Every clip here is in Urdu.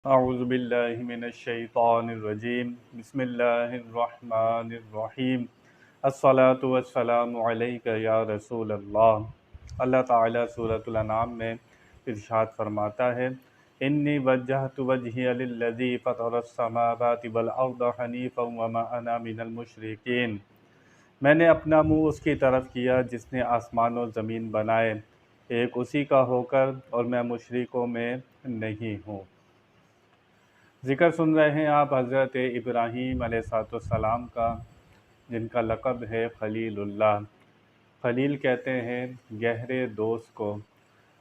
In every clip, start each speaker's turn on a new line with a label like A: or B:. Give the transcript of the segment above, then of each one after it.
A: اعوذ باللہ من الشیطان الرجیم بسم اللہ الرحمن الرحیم الصلاۃ والسلام علیک یا رسول اللہ۔ اللہ تعالیٰ سورۃ الانعام میں ارشاد فرماتا ہے، انی وجہت وجہی للذی فطر السماوات والارض حنیفا وما انا من المشرکین۔ میں نے اپنا منہ اس کی طرف کیا جس نے آسمان و زمین بنائے، ایک اسی کا ہو کر، اور میں مشرکوں میں نہیں ہوں۔ ذکر سن رہے ہیں آپ حضرت ابراہیم علیہ السلام کا، جن کا لقب ہے خلیل اللہ۔ خلیل کہتے ہیں گہرے دوست کو۔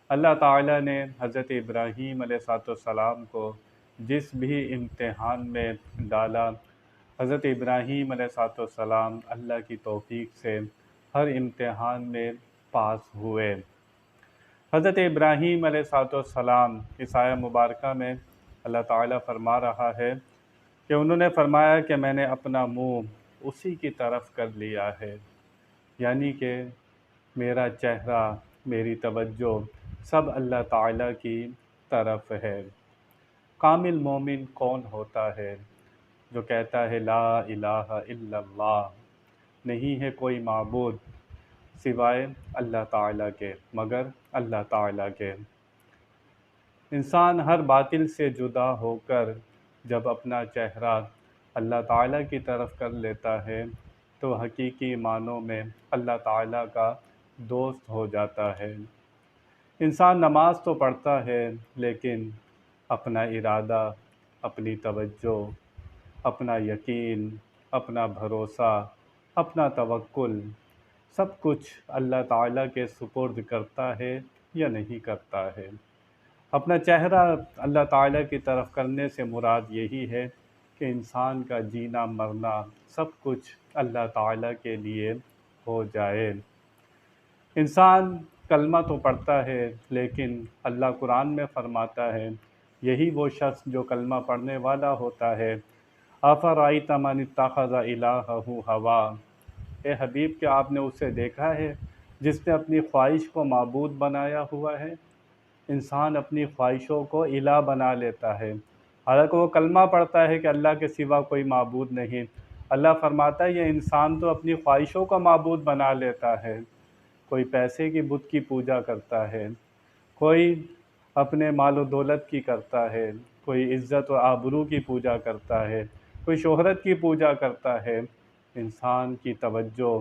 A: اللہ تعالیٰ نے حضرت ابراہیم علیہ السلام کو جس بھی امتحان میں ڈالا، حضرت ابراہیم علیہ السلام اللہ کی توفیق سے ہر امتحان میں پاس ہوئے۔ حضرت ابراہیم علیہ السلام اس آیہ مبارکہ میں اللہ تعالیٰ فرما رہا ہے کہ انہوں نے فرمایا کہ میں نے اپنا منہ اسی کی طرف کر لیا ہے، یعنی کہ میرا چہرہ، میری توجہ سب اللہ تعالیٰ کی طرف ہے۔ کامل مومن کون ہوتا ہے؟ جو کہتا ہے لا الہ الا اللہ، نہیں ہے کوئی معبود سوائے اللہ تعالیٰ کے، مگر اللہ تعالیٰ کے۔ انسان ہر باطل سے جدا ہو کر جب اپنا چہرہ اللہ تعالیٰ کی طرف کر لیتا ہے تو حقیقی معنوں میں اللہ تعالیٰ کا دوست ہو جاتا ہے۔ انسان نماز تو پڑھتا ہے، لیکن اپنا ارادہ، اپنی توجہ، اپنا یقین، اپنا بھروسہ، اپنا توکل، سب کچھ اللہ تعالیٰ کے سپرد کرتا ہے یا نہیں کرتا ہے۔ اپنا چہرہ اللہ تعالیٰ کی طرف کرنے سے مراد یہی ہے کہ انسان کا جینا مرنا سب کچھ اللہ تعالیٰ کے لیے ہو جائے۔ انسان کلمہ تو پڑھتا ہے، لیکن اللہ قرآن میں فرماتا ہے، یہی وہ شخص جو کلمہ پڑھنے والا ہوتا ہے، افرأیت من اتخذ الہہ ہواہ، اے حبیب کیا آپ نے اسے دیکھا ہے جس نے اپنی خواہش کو معبود بنایا ہوا ہے؟ انسان اپنی خواہشوں کو الہ بنا لیتا ہے، حالانکہ وہ کلمہ پڑھتا ہے کہ اللہ کے سوا کوئی معبود نہیں۔ اللہ فرماتا ہے یہ انسان تو اپنی خواہشوں کا معبود بنا لیتا ہے۔ کوئی پیسے کی بت کی پوجا کرتا ہے، کوئی اپنے مال و دولت کی کرتا ہے، کوئی عزت و آبرو کی پوجا کرتا ہے، کوئی شہرت کی پوجا کرتا ہے۔ انسان کی توجہ،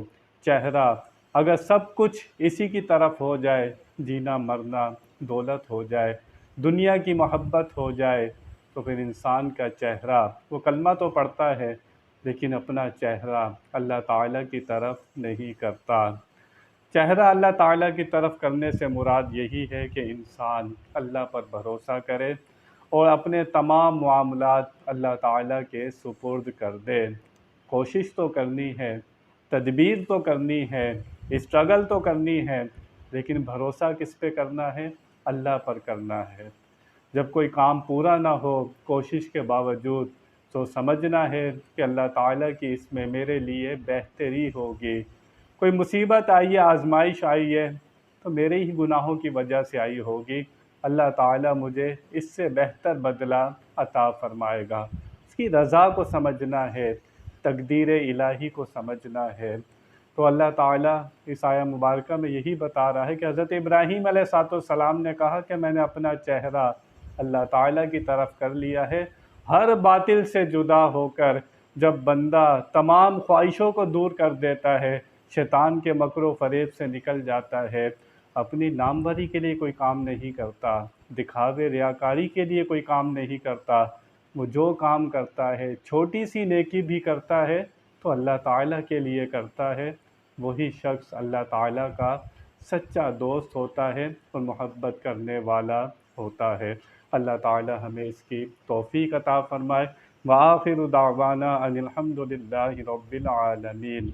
A: چہرہ اگر سب کچھ اسی کی طرف ہو جائے، جینا مرنا دولت ہو جائے، دنیا کی محبت ہو جائے، تو پھر انسان کا چہرہ، وہ کلمہ تو پڑھتا ہے لیکن اپنا چہرہ اللہ تعالیٰ کی طرف نہیں کرتا۔ چہرہ اللہ تعالیٰ کی طرف کرنے سے مراد یہی ہے کہ انسان اللہ پر بھروسہ کرے اور اپنے تمام معاملات اللہ تعالیٰ کے سپرد کر دے۔ کوشش تو کرنی ہے، تدبیر تو کرنی ہے، اسٹرگل تو کرنی ہے، لیکن بھروسہ کس پہ کرنا ہے؟ اللہ پر کرنا ہے۔ جب کوئی کام پورا نہ ہو کوشش کے باوجود، تو سمجھنا ہے کہ اللہ تعالیٰ کی اس میں میرے لیے بہتری ہوگی۔ کوئی مصیبت آئی ہے، آزمائش آئی ہے، تو میرے ہی گناہوں کی وجہ سے آئی ہوگی، اللہ تعالیٰ مجھے اس سے بہتر بدلہ عطا فرمائے گا۔ اس کی رضا کو سمجھنا ہے، تقدیر الہی کو سمجھنا ہے۔ تو اللہ تعالیٰ اس آیہ مبارکہ میں یہی بتا رہا ہے کہ حضرت ابراہیم علیہ السلام نے کہا کہ میں نے اپنا چہرہ اللہ تعالیٰ کی طرف کر لیا ہے۔ ہر باطل سے جدا ہو کر جب بندہ تمام خواہشوں کو دور کر دیتا ہے، شیطان کے مکر و فریب سے نکل جاتا ہے، اپنی ناموری کے لیے کوئی کام نہیں کرتا، دکھاوے ریاکاری کے لیے کوئی کام نہیں کرتا، وہ جو کام کرتا ہے چھوٹی سی نیکی بھی کرتا ہے تو اللہ تعالیٰ کے لیے کرتا ہے، وہی شخص اللہ تعالیٰ کا سچا دوست ہوتا ہے اور محبت کرنے والا ہوتا ہے۔ اللہ تعالیٰ ہمیں اس کی توفیق عطا فرمائے۔ وآخر دعوانا ان الحمد للہ رب العالمین۔